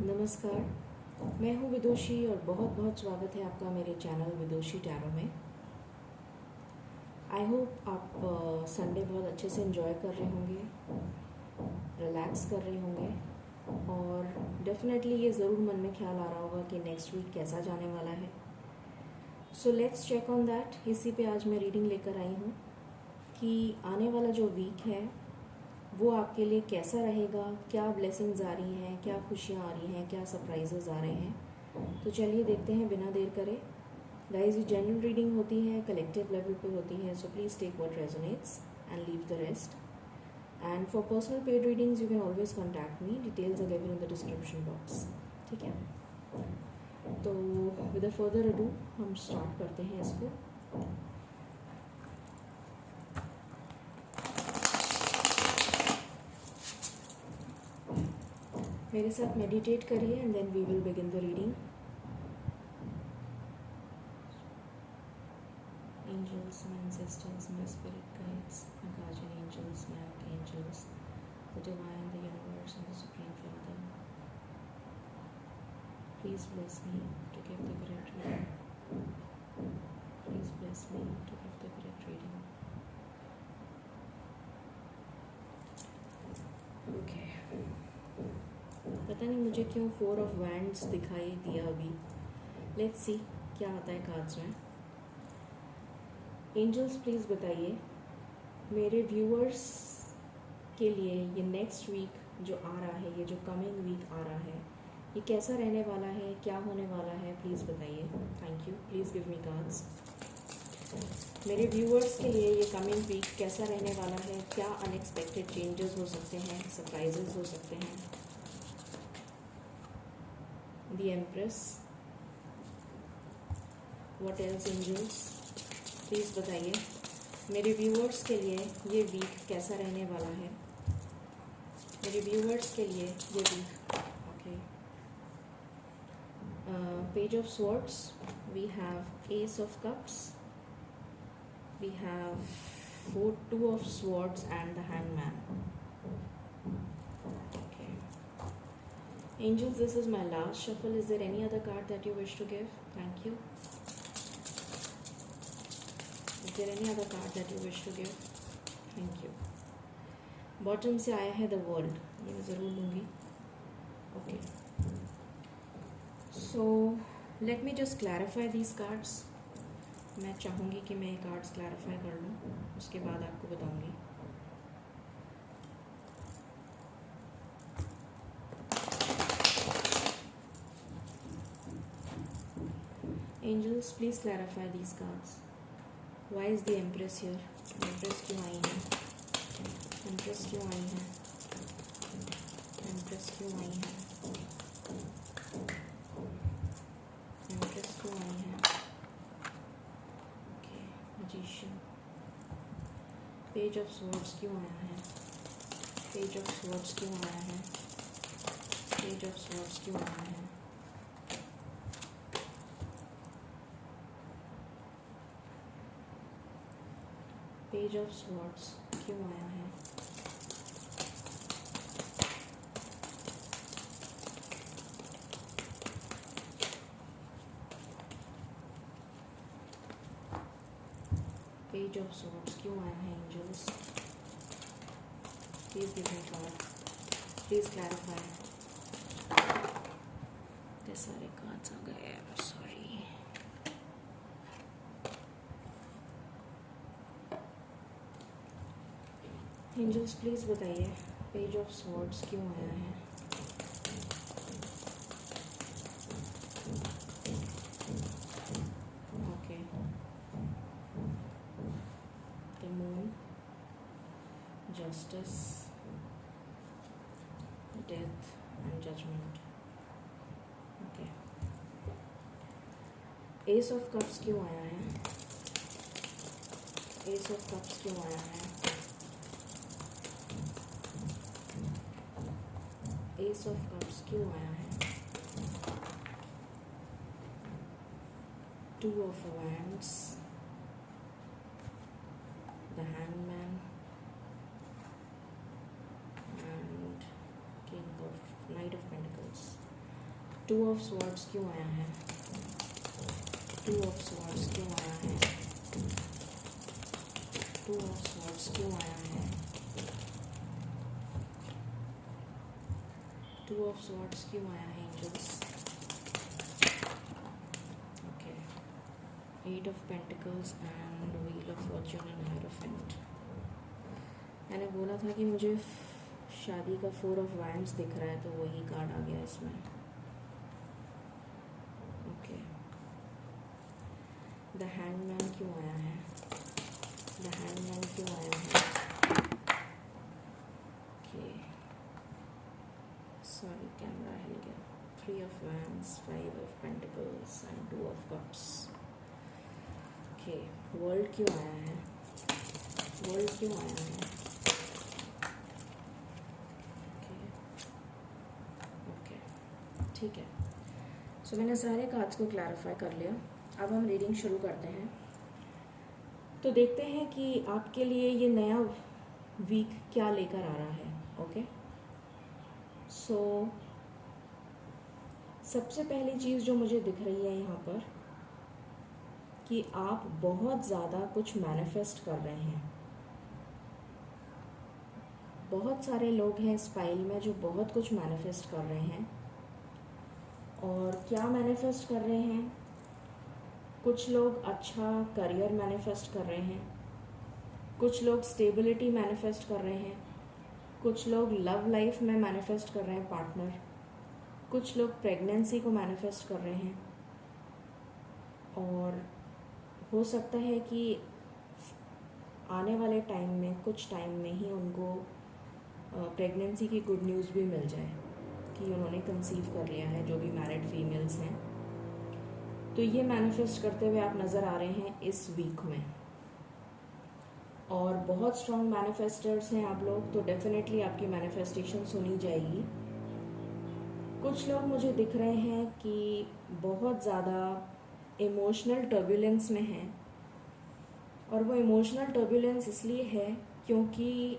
नमस्कार, मैं हूँ विदुषी और बहुत बहुत स्वागत है आपका मेरे चैनल विदुषी टैरो में। आई होप आप संडे बहुत अच्छे से एंजॉय कर रहे होंगे, रिलैक्स कर रहे होंगे और डेफिनेटली ये ज़रूर मन में ख्याल आ रहा होगा कि नेक्स्ट वीक कैसा जाने वाला है। So let's check on that. इसी पे आज मैं रीडिंग लेकर आई हूँ कि आने वाला जो वीक है वो आपके लिए कैसा रहेगा, क्या ब्लेसिंग्स आ रही हैं, क्या खुशियाँ आ रही हैं, क्या सरप्राइजेज आ रहे हैं। तो चलिए देखते हैं बिना देर करे। गाइस, ये जनरल रीडिंग होती है, कलेक्टिव लेवल पे होती है, so please take what resonates and leave the rest. And for personal paid readings you can always contact me, details are given in the description box. ठीक है, तो with further ado हम start करते हैं इसको। मेरे साथ मेडिटेट करिए and then we will begin the reading. Angels, my ancestors, my spirit guides, my guardian angels, my archangels, the divine, the universe, and the supreme Father, please bless me to give the correct reading. Please bless me to give the correct reading. Okay. पता नहीं मुझे क्यों 4 of Wands दिखाई दिया अभी। Let's see क्या आता है कार्ड्स में। एंजल्स प्लीज़ बताइए मेरे व्यूअर्स के लिए ये नेक्स्ट वीक जो आ रहा है, ये जो कमिंग वीक आ रहा है, ये कैसा रहने वाला है, क्या होने वाला है, प्लीज़ बताइए। Thank you, please give me cards. मेरे व्यूअर्स के लिए ये कमिंग वीक कैसा रहने वाला है, क्या अनएक्सपेक्टेड चेंजेस हो सकते हैं, सरप्राइजेस हो सकते हैं। The Empress, what else angels, please बताइए मेरे व्यूअर्स के लिए ये वीक कैसा रहने वाला है। मेरे व्यूअर्स के लिए ये week. Okay, page of swords, we have ace of cups, we have 2 of swords and the hangman. Okay, angels, this is my last shuffle. Is there any other card that you wish to give? Thank you. Is there any other card that you wish to give? Thank you. Bottom से आया है the world, ये मैं ज़रूर लूँगी। Okay, so let me just clarify these cards. मैं चाहूँगी कि मैं ये कार्ड्स क्लैरिफाई कर लूँ, उसके बाद आपको बताऊँगी। Angels please clarify these cards. Why is the Empress here? Empress क्यों आई है? एम्प्रेस क्यों आई है? एम्प्रेस क्यों आई है? एम्प्रेस क्यों आई है? Okay, magician, page of swords क्यों आया है? पेज ऑफ स्वॉर्ड्स क्यों आया है? पेज ऑफ स्वॉर्ड्स क्यों आया है? पेज ऑफ स्वॉर्ड्स क्यों आया है? पेज ऑफ स्वॉर्ड्स क्यों आया है angels? Please give me card, please clarify. इतने सारे कार्ड्स आ गए, सॉरी। एंजल्स प्लीज़ बताइए पेज ऑफ स्वॉर्ड्स क्यों आया है? Okay, the moon, justice, death and judgment. Okay, ace of cups क्यों आया है? एस ऑफ कप्स क्यों आया है? एस ऑफ कप्स क्यों आया है? 2 of Wands, the Hangman, and Knight of Pentacles. Two of swords क्यों आया है? टू ऑफ स्वॉर्ड्स क्यों आया है? टू ऑफ स्वॉर्ड्स क्यों आया है? टू ऑफ स्वॉर्ड्स क्यों आया है angels? Okay, 8 of pentacles and wheel of fortune and hierophant. मैंने बोला था कि मुझे शादी का 4 ऑफ वैंड्स दिख रहा है, तो वही कार्ड आ गया इसमें। ओके, द हैंडमैन क्यों आया है? द हैंडमैन क्यों आया है? ओके, सॉरी कैमरा हिल गया। 3 of wands, 5 of pentacles and 2 of cups. Okay, world क्यों आया है? वर्ल्ड क्यों आया है? ठीक है, सो मैंने सारे कार्ड्स को क्लैरिफाई कर लिया। अब हम रीडिंग शुरू करते हैं। तो देखते हैं कि आपके लिए ये नया वीक क्या लेकर आ रहा है। ओके, सो सबसे पहली चीज़ जो मुझे दिख रही है यहाँ पर कि आप बहुत ज़्यादा कुछ मैनिफेस्ट कर रहे हैं। बहुत सारे लोग हैं इस फाइल में जो बहुत कुछ मैनिफेस्ट कर रहे हैं। और क्या मैनिफेस्ट कर रहे हैं? कुछ लोग अच्छा करियर मैनिफेस्ट कर रहे हैं, कुछ लोग स्टेबिलिटी मैनिफेस्ट कर रहे हैं, कुछ लोग लव लाइफ में मैनिफेस्ट कर रहे हैं पार्टनर, कुछ लोग प्रेगनेंसी को मैनिफेस्ट कर रहे हैं। और हो सकता है कि आने वाले टाइम में, कुछ टाइम में ही उनको प्रेगनेंसी की गुड न्यूज़ भी मिल जाए कि उन्होंने कंसीव कर लिया है, जो भी मैरिड फीमेल्स हैं। तो ये मैनिफेस्ट करते हुए आप नज़र आ रहे हैं इस वीक में। और बहुत स्ट्रॉन्ग मैनिफेस्टर्स हैं आप लोग, तो डेफिनेटली आपकी मैनिफेस्टेशन सुनी जाएगी। कुछ लोग मुझे दिख रहे हैं कि बहुत ज़्यादा इमोशनल टर्बुलेंस में हैं, और वो इमोशनल टर्बुलेंस इसलिए है क्योंकि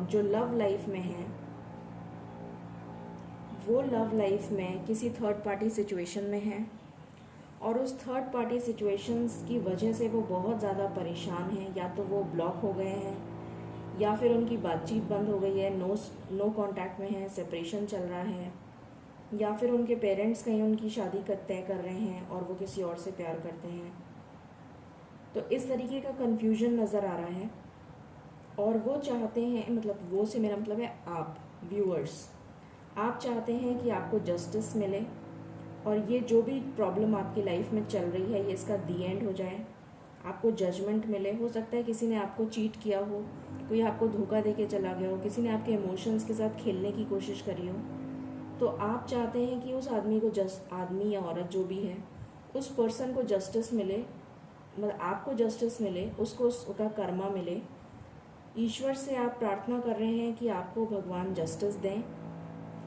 जो लव लाइफ में है, वो लव लाइफ में किसी थर्ड पार्टी सिचुएशन में है, और उस थर्ड पार्टी सिचुएशंस की वजह से वो बहुत ज़्यादा परेशान हैं। या तो वो ब्लॉक हो गए हैं, या फिर उनकी बातचीत बंद हो गई है, नो कांटेक्ट में है, सेपरेशन चल रहा है, या फिर उनके पेरेंट्स कहीं उनकी शादी तय कर रहे हैं और वो किसी और से प्यार करते हैं। तो इस तरीके का कन्फ्यूजन नज़र आ रहा है। और वो चाहते हैं, मतलब वो से मेरा मतलब है आप व्यूअर्स, आप चाहते हैं कि आपको जस्टिस मिले, और ये जो भी प्रॉब्लम आपकी लाइफ में चल रही है, ये इसका दी एंड हो जाए, आपको जजमेंट मिले। हो सकता है किसी ने आपको चीट किया हो, कोई आपको धोखा दे के चला गया हो, किसी ने आपके इमोशंस के साथ खेलने की कोशिश करी हो। तो आप चाहते हैं कि उस आदमी को आदमी या औरत जो भी है, उस पर्सन को जस्टिस मिले, मतलब आपको जस्टिस मिले, उसको उसका कर्मा मिले। ईश्वर से आप प्रार्थना कर रहे हैं कि आपको भगवान जस्टिस दें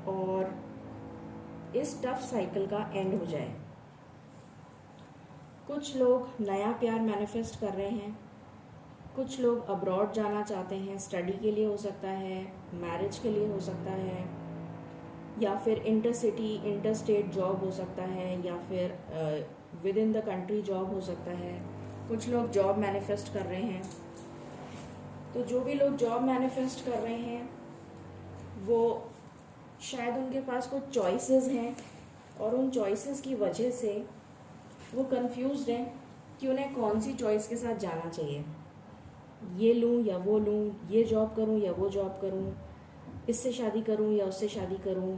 और इस टफ साइकिल का एंड हो जाए। कुछ लोग नया प्यार मैनिफेस्ट कर रहे हैं, कुछ लोग अब्रॉड जाना चाहते हैं, स्टडी के लिए हो सकता है, मैरिज के लिए हो सकता है, या फिर इंटरसिटी इंटरस्टेट जॉब हो सकता है, या फिर with in the country job हो सकता है। कुछ लोग जॉब मैनिफेस्ट कर रहे हैं। तो जो भी लोग जॉब मैनिफेस्ट कर रहे हैं, वो शायद उनके पास कुछ चॉइसेस हैं, और उन चॉइसेस की वजह से वो कंफ्यूज्ड हैं कि उन्हें कौन सी चॉइस के साथ जाना चाहिए। ये लूँ या वो लूँ, ये जॉब करूँ या वो जॉब करूँ, इससे शादी करूँ या उससे शादी करूँ,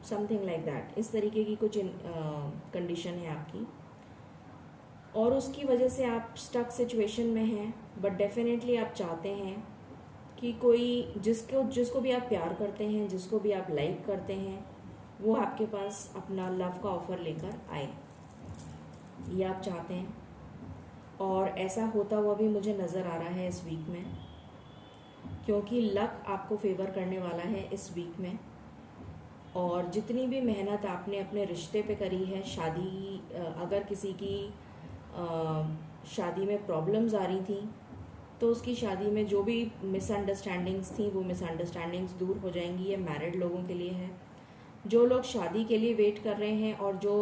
समथिंग लाइक दैट। इस तरीके की कुछ कंडीशन है आपकी, और उसकी वजह से आप स्टक सिचुएशन में हैं। बट डेफिनेटली आप चाहते हैं कि कोई जिसको भी आप प्यार करते हैं, जिसको भी आप लाइक करते हैं, वो आपके पास अपना लव का ऑफ़र लेकर आए, ये आप चाहते हैं। और ऐसा होता हुआ भी मुझे नज़र आ रहा है इस वीक में, क्योंकि लक आपको फेवर करने वाला है इस वीक में। और जितनी भी मेहनत आपने अपने रिश्ते पे करी है, अगर किसी की शादी में प्रॉब्लम्स आ रही थी, तो उसकी शादी में जो भी मिसअंडरस्टैंडिंग्स थी वो मिसअंडरस्टैंडिंग्स दूर हो जाएंगी। ये मैरिड लोगों के लिए है। जो लोग शादी के लिए वेट कर रहे हैं और जो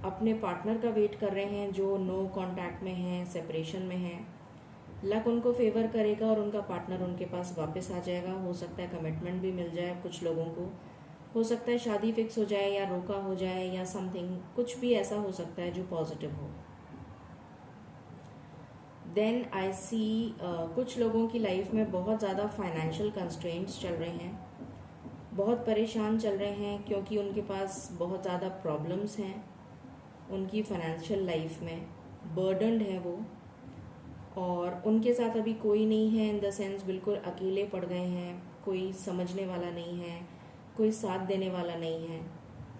अपने पार्टनर का वेट कर रहे हैं, जो नो कांटेक्ट में हैं, सेपरेशन में हैं, लक उनको फेवर करेगा और उनका पार्टनर उनके पास वापस आ जाएगा। हो सकता है कमिटमेंट भी मिल जाए कुछ लोगों को, हो सकता है शादी फिक्स हो जाए या रोका हो जाए या समथिंग, कुछ भी ऐसा हो सकता है जो पॉजिटिव हो। देन आई सी कुछ लोगों की लाइफ में बहुत ज़्यादा फाइनेंशियल कंस्ट्रेंट्स चल रहे हैं, बहुत परेशान चल रहे हैं क्योंकि उनके पास बहुत ज़्यादा प्रॉब्लम्स हैं। उनकी फाइनेंशियल लाइफ में बर्डनड है वो, और उनके साथ अभी कोई नहीं है, इन द सेंस बिल्कुल अकेले पड़ गए हैं, कोई समझने वाला नहीं है, कोई साथ देने वाला नहीं है,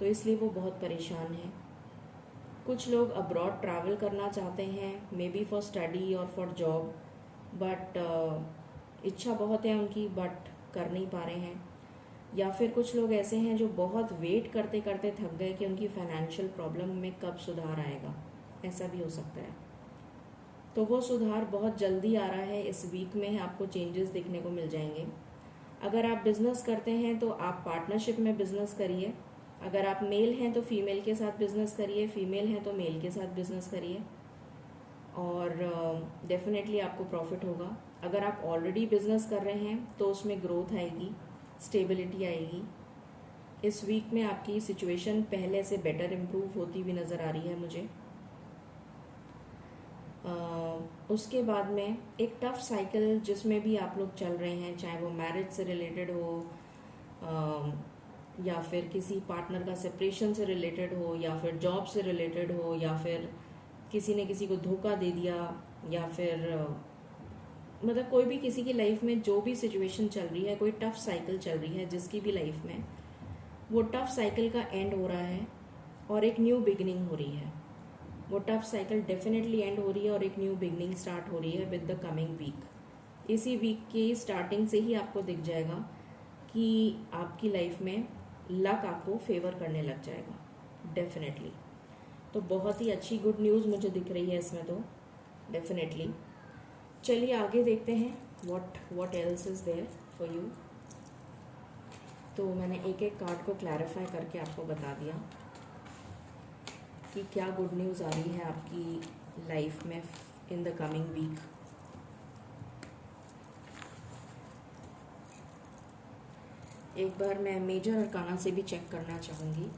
तो इसलिए वो बहुत परेशान हैं। कुछ लोग अब्रॉड ट्रैवल करना चाहते हैं, मे बी फॉर स्टडी और फॉर जॉब, बट इच्छा बहुत है उनकी, बट कर नहीं पा रहे हैं। या फिर कुछ लोग ऐसे हैं जो बहुत वेट करते करते थक गए कि उनकी फाइनेंशियल प्रॉब्लम में कब सुधार आएगा, ऐसा भी हो सकता है। तो वो सुधार बहुत जल्दी आ रहा है, इस वीक में आपको चेंजेस देखने को मिल जाएंगे। अगर आप बिज़नेस करते हैं तो आप पार्टनरशिप में बिज़नेस करिए। अगर आप मेल हैं तो फीमेल के साथ बिज़नेस करिए, फीमेल हैं तो मेल के साथ बिज़नेस करिए, और डेफिनेटली आपको प्रॉफिट होगा। अगर आप ऑलरेडी बिज़नेस कर रहे हैं तो उसमें ग्रोथ आएगी, स्टेबिलिटी आएगी। इस वीक में आपकी सिचुएशन पहले से बेटर इम्प्रूव होती हुई नज़र आ रही है मुझे। उसके बाद में एक टफ साइकिल जिसमें भी आप लोग चल रहे हैं, चाहे वो मैरिज से रिलेटेड हो, या फिर किसी पार्टनर का सेपरेशन से रिलेटेड हो, या फिर जॉब से रिलेटेड हो, या फिर किसी ने किसी को धोखा दे दिया, या फिर मतलब कोई भी किसी की लाइफ में जो भी सिचुएशन चल रही है, कोई टफ साइकिल चल रही है जिसकी भी लाइफ में, वो टफ साइकिल का एंड हो रहा है और एक न्यू बिगिनिंग हो रही है। वो टफ साइकिल डेफिनेटली एंड हो रही है और एक न्यू बिगनिंग स्टार्ट हो रही है विद द कमिंग वीक। इसी वीक की स्टार्टिंग से ही आपको दिख जाएगा कि आपकी लाइफ में लक आपको फेवर करने लग जाएगा डेफिनेटली। तो बहुत ही अच्छी गुड न्यूज़ मुझे दिख रही है इसमें तो डेफिनेटली। चलिए आगे देखते हैं what else is there for you. तो मैंने एक एक कार्ड को क्लैरिफाई करके आपको बता दिया कि क्या गुड न्यूज़ आ रही है आपकी लाइफ में इन द कमिंग वीक। एक बार मैं मेजर अरकाना से भी चेक करना चाहूँगी।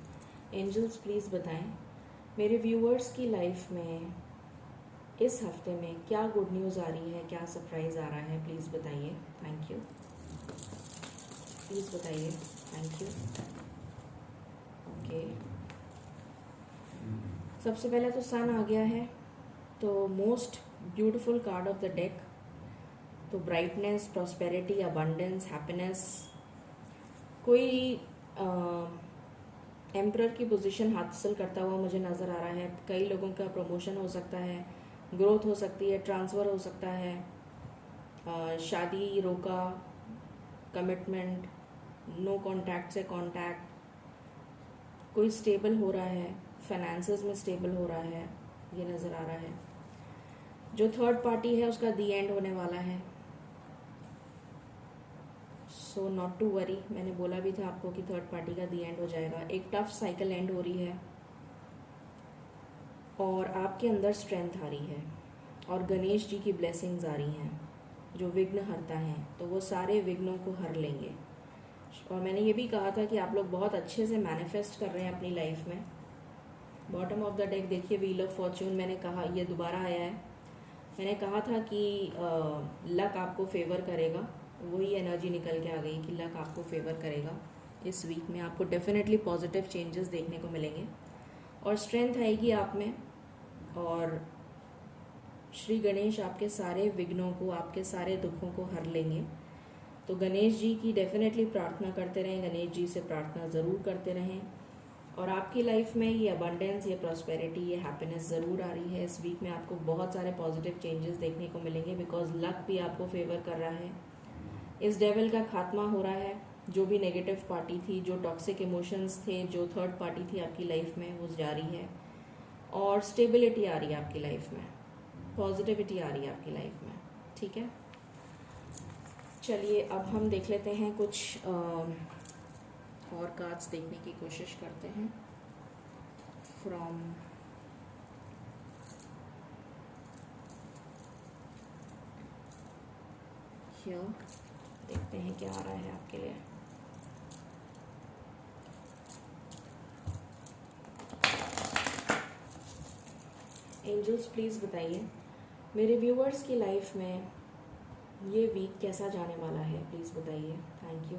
एंजल्स प्लीज़ बताएं मेरे व्यूअर्स की लाइफ में इस हफ्ते में क्या गुड न्यूज़ आ रही है, क्या सरप्राइज़ आ रहा है, प्लीज़ बताइए। थैंक यू, प्लीज़ बताइए। Thank you. ओके, सबसे पहले तो सन आ गया है, तो most beautiful card of the deck. तो ब्राइटनेस, प्रॉस्पेरिटी, अबंडेंस, हैप्पीनेस। कोई एम्परर की पोजीशन हासिल करता हुआ मुझे नज़र आ रहा है। कई लोगों का प्रमोशन हो सकता है, ग्रोथ हो सकती है, ट्रांसफ़र हो सकता है, शादी रोका, कमिटमेंट, नो कांटेक्ट से कांटेक्ट, कोई स्टेबल हो रहा है, फाइनेंसेस में स्टेबल हो रहा है, ये नज़र आ रहा है। जो थर्ड पार्टी है उसका दी एंड होने वाला है, सो नॉट टू वरी। मैंने बोला भी था आपको कि थर्ड पार्टी का दी एंड हो जाएगा। एक टफ साइकिल एंड हो रही है और आपके अंदर स्ट्रेंथ आ रही है, और गणेश जी की ब्लेसिंग्स आ रही हैं जो विघ्न हरता हैं, तो वो सारे विघ्नों को हर लेंगे। और मैंने ये भी कहा था कि आप लोग बहुत अच्छे से मैनिफेस्ट कर रहे हैं अपनी लाइफ में। बॉटम ऑफ द डेक देखिए, व्हील ऑफ फॉर्च्यून। मैंने कहा ये दोबारा आया है। मैंने कहा था कि लक आपको फेवर करेगा, वही एनर्जी निकल के आ गई कि लक आपको फेवर करेगा। इस वीक में आपको डेफिनेटली पॉजिटिव चेंजेस देखने को मिलेंगे और स्ट्रेंथ आएगी आप में, और श्री गणेश आपके सारे विघ्नों को, आपके सारे दुखों को हर लेंगे। तो गणेश जी की डेफिनेटली प्रार्थना करते रहें, गणेश जी से प्रार्थना ज़रूर करते रहें, और आपकी लाइफ में ये अबंडेंस, ये प्रॉस्पेरिटी, ये हैप्पीनेस ज़रूर आ रही है। इस वीक में आपको बहुत सारे पॉजिटिव चेंजेस देखने को मिलेंगे, बिकॉज लक भी आपको फेवर कर रहा है। इस डेविल का खात्मा हो रहा है। जो भी नेगेटिव पार्टी थी, जो टॉक्सिक इमोशंस थे, जो थर्ड पार्टी थी आपकी लाइफ में, वो जा रही है और स्टेबिलिटी आ रही है आपकी लाइफ में। पॉजिटिविटी आ रही है आपकी लाइफ में, ठीक है। चलिए अब हम देख लेते हैं कुछ और कार्ड्स देखने की कोशिश करते हैं फ्रॉम हियर। देखते हैं क्या आ रहा है आपके लिए। एंजल्स प्लीज़ बताइए मेरे व्यूअर्स की लाइफ में ये वीक कैसा जाने वाला है, प्लीज़ बताइए। Thank you.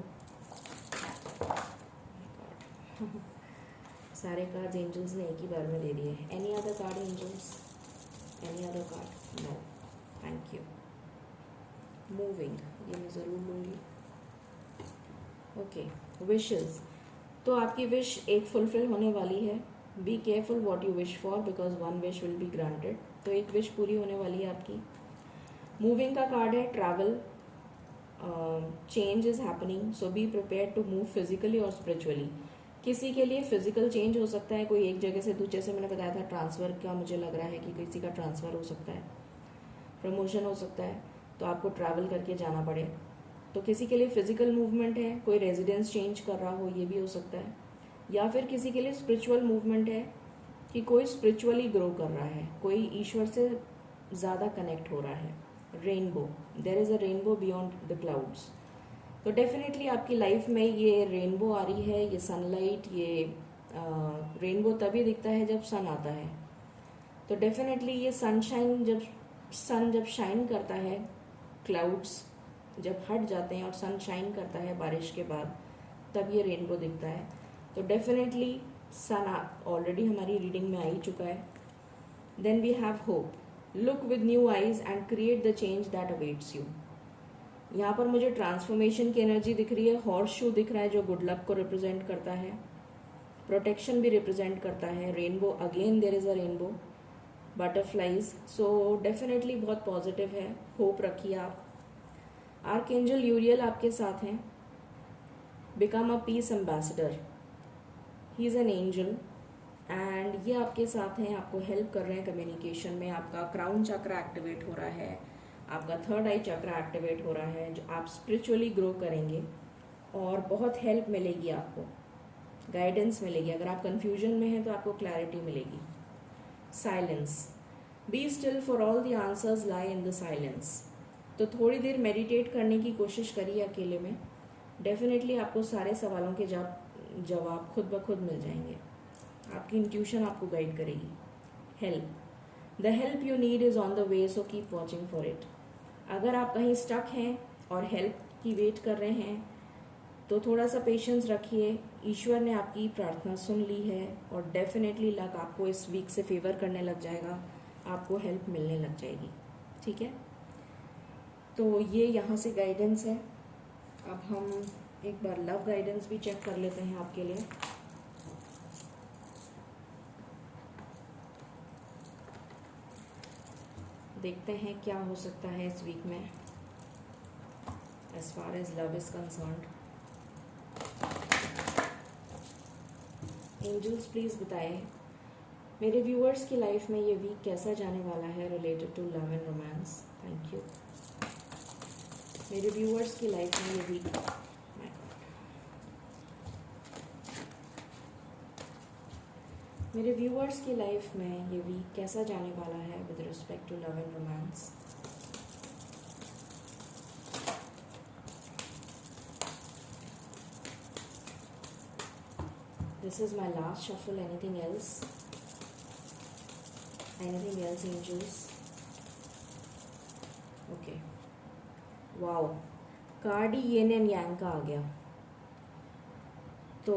सारे कार्ड्स एंजल्स ने एक ही बार में दे दिए। Any other card angels? Any other card? No, thank you. Moving, ये मैं ज़रूर लूँगी। Okay, wishes. तो आपकी विश एक फुलफिल होने वाली है। Be careful what you wish for because one wish will be granted. तो एक विश पूरी होने वाली है आपकी। मूविंग का कार्ड है, travel, change is happening, so be prepare to move physically और स्पिरिचुअली। किसी के लिए फिजिकल चेंज हो सकता है, कोई एक जगह से दूसरे, से मैंने बताया था ट्रांसफ़र का, मुझे लग रहा है कि किसी का ट्रांसफ़र हो सकता है, प्रमोशन हो सकता है, तो आपको ट्रैवल करके जाना पड़े। तो किसी के लिए फिजिकल मूवमेंट है, कोई रेजिडेंस चेंज कर रहा हो, ये भी हो सकता है। या फिर किसी के लिए स्पिरिचुअल मूवमेंट है कि कोई स्पिरिचुअली ग्रो कर रहा है, कोई ईश्वर से ज़्यादा कनेक्ट हो रहा है। Rainbow, there is a rainbow beyond the clouds. तो डेफिनेटली आपकी लाइफ में ये रेनबो आ रही है, ये सनलाइट, ये रेनबो तभी दिखता है जब सन आता है। तो डेफिनेटली ये सनशाइन, जब सन जब शाइन करता है, क्लाउड्स जब हट जाते हैं और सन शाइन करता है बारिश के बाद, तब ये रेनबो दिखता है। तो डेफिनेटली सन ऑलरेडी हमारी रीडिंग में आ ही चुका है। Then we have hope, look with new eyes and create the change that awaits you. यहाँ पर मुझे ट्रांसफॉर्मेशन की एनर्जी दिख रही है। हॉर्स शू दिख रहा है जो गुड लक को रिप्रेजेंट करता है, प्रोटेक्शन भी रिप्रेजेंट करता है। Rainbow, again there is a rainbow, butterflies. So definitely बहुत पॉजिटिव है, होप रखिए आप। आर्कएंजल यूरियल आपके साथ हैं। Become a peace ambassador, he is an angel and ये आपके साथ हैं, आपको हेल्प कर रहे हैं कम्युनिकेशन में। आपका क्राउन चक्र एक्टिवेट हो रहा है, आपका थर्ड आई चक्र एक्टिवेट हो रहा है, जो आप स्पिरिचुअली ग्रो करेंगे और बहुत हेल्प मिलेगी आपको, गाइडेंस मिलेगी। अगर आप कंफ्यूजन में हैं तो आपको क्लैरिटी मिलेगी। Silence, be still for all the answers lie in the silence. तो थोड़ी देर मेडिटेट करने की कोशिश करिए अकेले में, डेफिनेटली आपको सारे सवालों के जवाब खुद ब खुद मिल जाएंगे। आपकी इंट्यूशन आपको गाइड करेगी। Help, the help you need is on the way, so keep watching for it. अगर आप कहीं स्टक हैं और हेल्प की वेट कर रहे हैं तो थोड़ा सा पेशेंस रखिए। ईश्वर ने आपकी प्रार्थना सुन ली है और डेफिनेटली लक आपको इस वीक से फेवर करने लग जाएगा, आपको हेल्प मिलने लग जाएगी, ठीक है। तो ये यहाँ से गाइडेंस है। अब हम एक बार लव गाइडेंस भी चेक कर लेते हैं आपके लिए। देखते हैं क्या हो सकता है इस वीक में as far as love is concerned. Angels please बताएं मेरे व्यूअर्स की लाइफ में ये वीक कैसा जाने वाला है related to love and romance. Thank you. मेरे व्यूअर्स की लाइफ में ये वीक, मेरे व्यूअर्स की लाइफ में ये वीक कैसा जाने वाला है with respect to love and romance. This is my last shuffle. Anything else? Anything else, angels? Okay. Wow. Card he yen and yang का आ गया। तो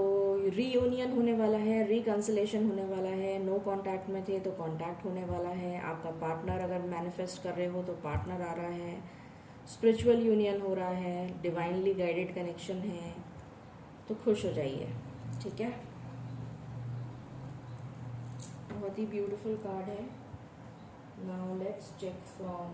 रीयूनियन होने वाला है, रिकंसिलेशन होने वाला है। नो कांटेक्ट में थे तो कांटेक्ट होने वाला है। आपका पार्टनर अगर मैनिफेस्ट कर रहे हो तो पार्टनर आ रहा है। स्पिरिचुअल यूनियन हो रहा है, डिवाइनली गाइडेड कनेक्शन है। तो खुश हो जाइए, ठीक है। बहुत ही ब्यूटीफुल कार्ड है। Now let's check from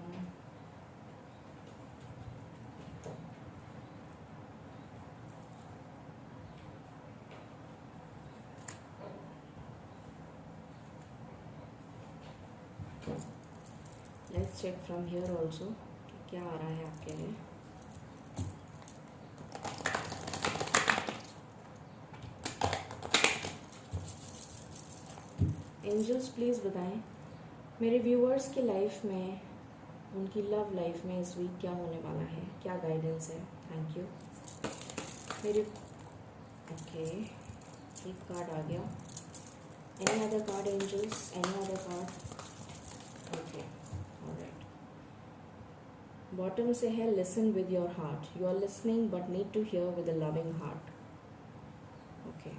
let's check from here also क्या आ रहा है आपके लिए. एंजल्स प्लीज़ बताएं मेरे व्यूअर्स की लाइफ में, उनकी लव लाइफ में इस वीक क्या होने वाला है, क्या गाइडेंस है. Thank you. मेरे ओके, एक कार्ड आ गया. Any other card angels, any other card. Okay, alright. Bottom से है listen with your heart. You are listening but need to hear with a loving heart. Okay,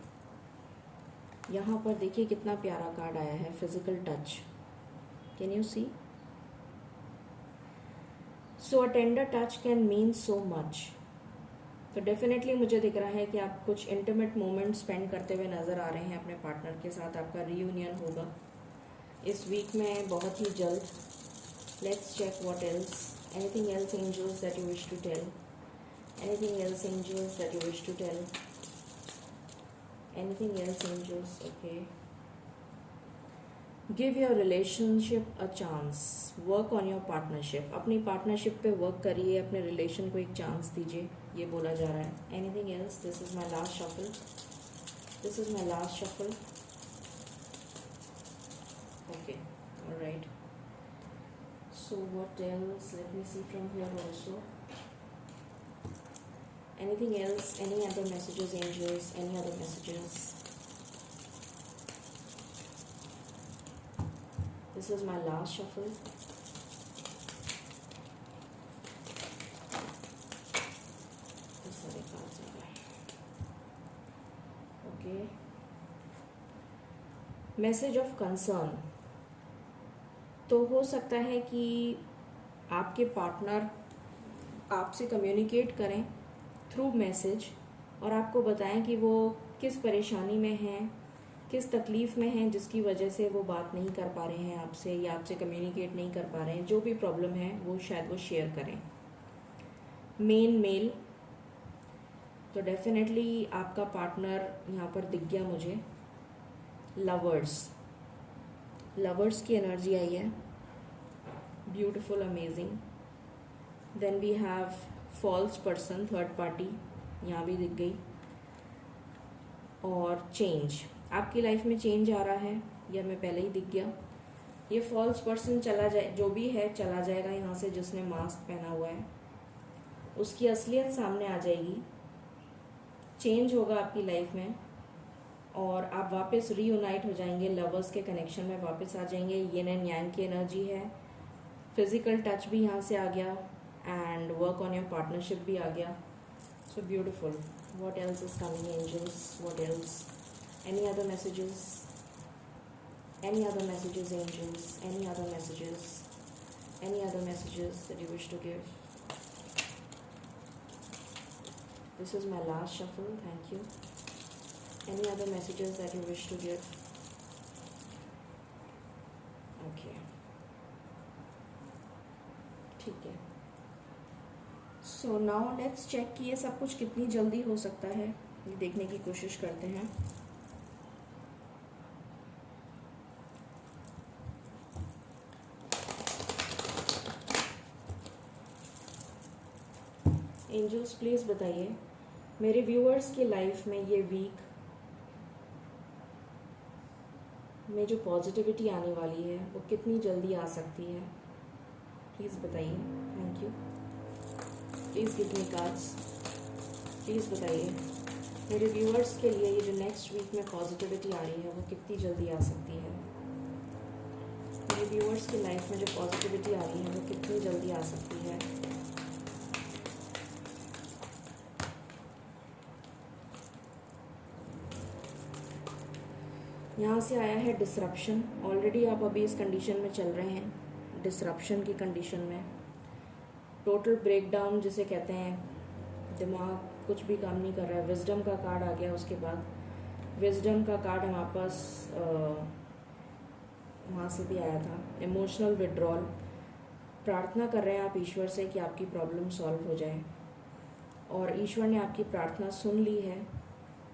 यहाँ पर देखिए कितना प्यारा कार्ड आया है, physical touch. Can you see? So a tender touch can mean so much. तो डेफिनेटली मुझे दिख रहा है कि आप कुछ इंटीमेट मोमेंट स्पेंड करते हुए नज़र आ रहे हैं अपने पार्टनर के साथ. आपका रीयूनियन होगा इस वीक में बहुत ही जल्द. Let's check what else. Anything else angels that you wish to tell. Anything else angels that you wish to tell. Anything else angels. Okay. Give your relationship a chance. Work on your partnership. अपनी partnership पे work करिए, अपने relation को एक chance दीजिए, ये बोला जा रहा है. Anything else? This is my last shuffle. This is my last shuffle. Okay, alright. So what else? Let me see from here also. Anything else? Any other messages angels? Any other messages? This is my last shuffle. This सारे cards आ गए. Okay. Message of concern. तो हो सकता है कि आपके partner आपसे कम्युनिकेट करें थ्रू मैसेज और आपको बताएं कि वो किस परेशानी में हैं, किस तकलीफ़ में हैं जिसकी वजह से वो बात नहीं कर पा रहे हैं आपसे या आपसे कम्युनिकेट नहीं कर पा रहे हैं. जो भी प्रॉब्लम है वो शायद वो शेयर करें. मेल. तो डेफिनेटली आपका पार्टनर यहाँ पर दिख गया मुझे. लवर्स की एनर्जी आई है. Beautiful, amazing. Then we have false person, third party, यहाँ भी दिख गई. और चेंज. आपकी लाइफ में चेंज आ रहा है, यह हमें पहले ही दिख गया. ये फॉल्स पर्सन चला जाए, जो भी है चला जाएगा यहाँ से, जिसने मास्क पहना हुआ है. उसकी असलियत सामने आ जाएगी. चेंज होगा आपकी लाइफ में और आप वापस रीयूनाइट हो जाएंगे. लवर्स के कनेक्शन में वापस आ जाएंगे. यिन एंड यांग की एनर्जी है. फिजिकल टच भी यहाँ से आ गया and work on your partnership भी आ गया. So beautiful. What else is coming angels? What else? Any other messages? Any other messages, angels? Any other messages? Any other messages that you wish to give? This is my last shuffle. Thank you. Any other messages that you wish to give? Okay. ठीक है. So now let's check कि ये सब कुछ कितनी जल्दी हो सकता है, ये देखने की कोशिश करते हैं. एंजल्स प्लीज़ बताइए मेरे व्यूअर्स की लाइफ में ये वीक में जो पॉजिटिविटी आने वाली है वो कितनी जल्दी आ सकती है. प्लीज़ बताइए. Thank you. Please give me cards. Please बताइए मेरे व्यूअर्स के लिए ये जो नेक्स्ट वीक में पॉजिटिविटी आ रही है वो कितनी जल्दी आ सकती है. मेरे व्यूअर्स की लाइफ में जो पॉजिटिविटी आ रही है वो कितनी जल्दी आ सकती है. यहाँ से आया है डिसरप्शन. ऑलरेडी आप अभी इस कंडीशन में चल रहे हैं, डिसरप्शन की कंडीशन में. टोटल ब्रेकडाउन जिसे कहते हैं, दिमाग कुछ भी काम नहीं कर रहा है. विजडम का कार्ड आ गया. उसके बाद विजडम का कार्ड हमारे पास वहाँ से भी आया था. Emotional withdrawal. प्रार्थना कर रहे हैं आप ईश्वर से कि आपकी प्रॉब्लम सॉल्व हो जाए और ईश्वर ने आपकी प्रार्थना सुन ली है.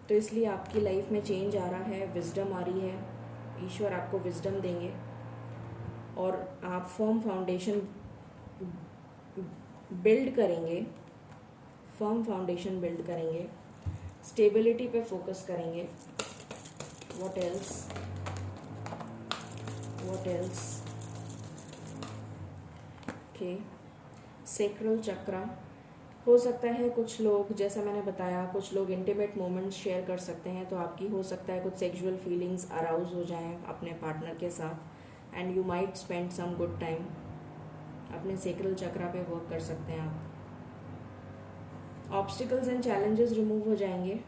तो इसलिए आपकी लाइफ में चेंज आ रहा है, विजडम आ रही है. ईश्वर आपको विजडम देंगे. और आप फर्म फाउंडेशन बिल्ड करेंगे, फर्म फाउंडेशन बिल्ड करेंगे, स्टेबिलिटी पे फोकस करेंगे. What else, what else? Okay, sacral chakra. हो सकता है कुछ लोग, जैसा मैंने बताया, कुछ लोग इंटीमेट मोमेंट्स शेयर कर सकते हैं, तो आपकी हो सकता है कुछ सेक्सुअल फीलिंग्स अराउज हो जाएं अपने पार्टनर के साथ, and you might spend some good time. अपने सेक्रल चक्रा पे वर्क कर सकते हैं आप. ऑब्स्टिकल्स एंड चैलेंजेस रिमूव हो जाएंगे.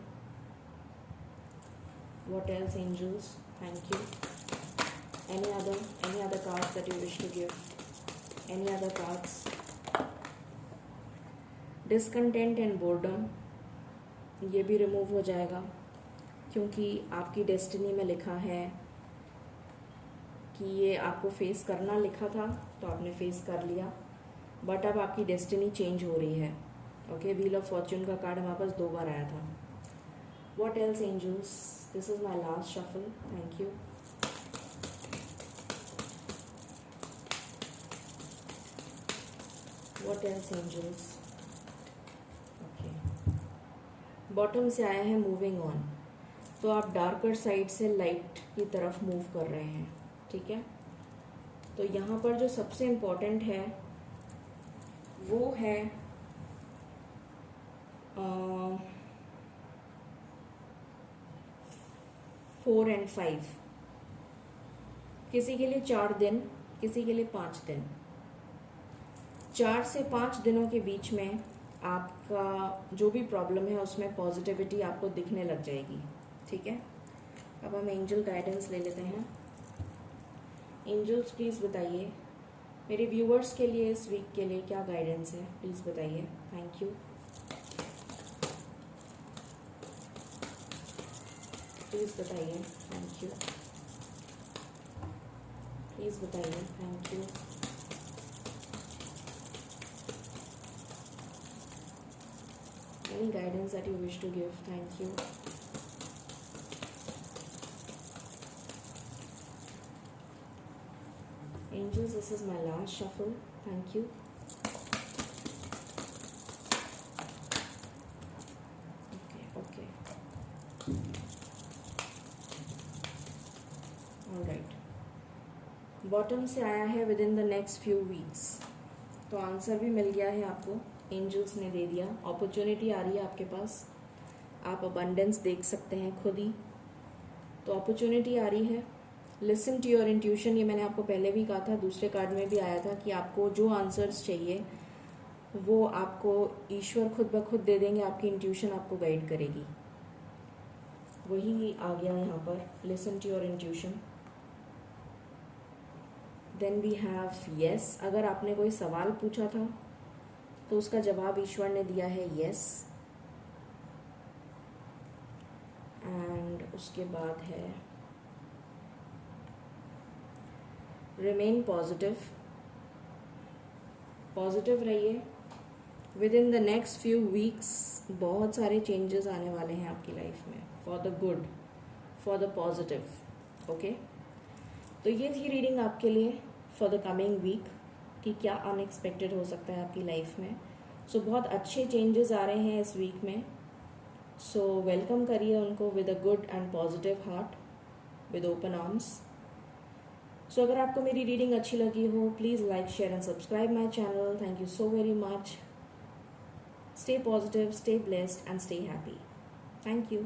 What else angels? Thank you. Any other cards that you wish to give? Any other cards? Discontent and boredom, ये भी रिमूव हो जाएगा, क्योंकि आपकी डेस्टिनी में लिखा है कि ये आपको फेस करना लिखा था, तो आपने फेस कर लिया, बट अब आपकी डेस्टिनी चेंज हो रही है. ओके, व्हील ऑफ फॉर्च्यून का कार्ड हमारे पास 2 बार आया था. What else angels? This is my last shuffle. Thank you. What else angels? Bottom से आया है मूविंग ऑन, तो आप डार्कर साइड से लाइट की तरफ मूव कर रहे हैं. ठीक है, तो यहाँ पर जो सबसे इम्पोर्टेंट है वो है 4 and 5. किसी के लिए 4 दिन, किसी के लिए 5 दिन. 4 से 5 दिनों के बीच में आपका जो भी प्रॉब्लम है उसमें पॉजिटिविटी आपको दिखने लग जाएगी. ठीक है, अब हम एंजल गाइडेंस ले लेते हैं. एंजल्स प्लीज़ बताइए मेरे व्यूअर्स के लिए इस वीक के लिए क्या गाइडेंस है, प्लीज़ बताइए. Thank you. प्लीज़ बताइए. Thank you. प्लीज़ बताइए. Thank you. Any guidance that you wish to give? Thank you. Angels, this is my last shuffle. Thank you. Okay. All right. Bottom से आया है with in the next few weeks, तो answer भी मिल गया है आपको, angels ने दे दिया. अपॉर्चुनिटी आ रही है आपके पास, आप अबंडेंस देख सकते हैं खुद ही, तो अपॉर्चुनिटी आ रही है. लिसन टू योर इंट्यूशन, ये मैंने आपको पहले भी कहा था, दूसरे कार्ड में भी आया था कि आपको जो आंसर्स चाहिए वो आपको ईश्वर खुद ब खुद दे देंगे, आपकी इंट्यूशन आपको गाइड करेगी. वही आ गया यहाँ पर, listen to your intuition. Then we have yes. अगर आपने कोई सवाल पूछा था तो उसका जवाब ईश्वर ने दिया है यस. एंड उसके बाद है रिमेन पॉजिटिव. पॉजिटिव रहिए. With in the next few weeks बहुत सारे चेंजेस आने वाले हैं आपकी लाइफ में, for the good, for the positive. Okay, तो ये थी रीडिंग आपके लिए फॉर द कमिंग वीक कि क्या अनएक्सपेक्टेड हो सकता है आपकी लाइफ में. सो बहुत अच्छे चेंजेस आ रहे हैं इस वीक में, सो वेलकम करिए उनको with a good and positive heart, with open arms. So अगर आपको मेरी रीडिंग अच्छी लगी हो, please like, share and subscribe my channel. Thank you so very much. Stay positive, stay blessed and stay happy. Thank you.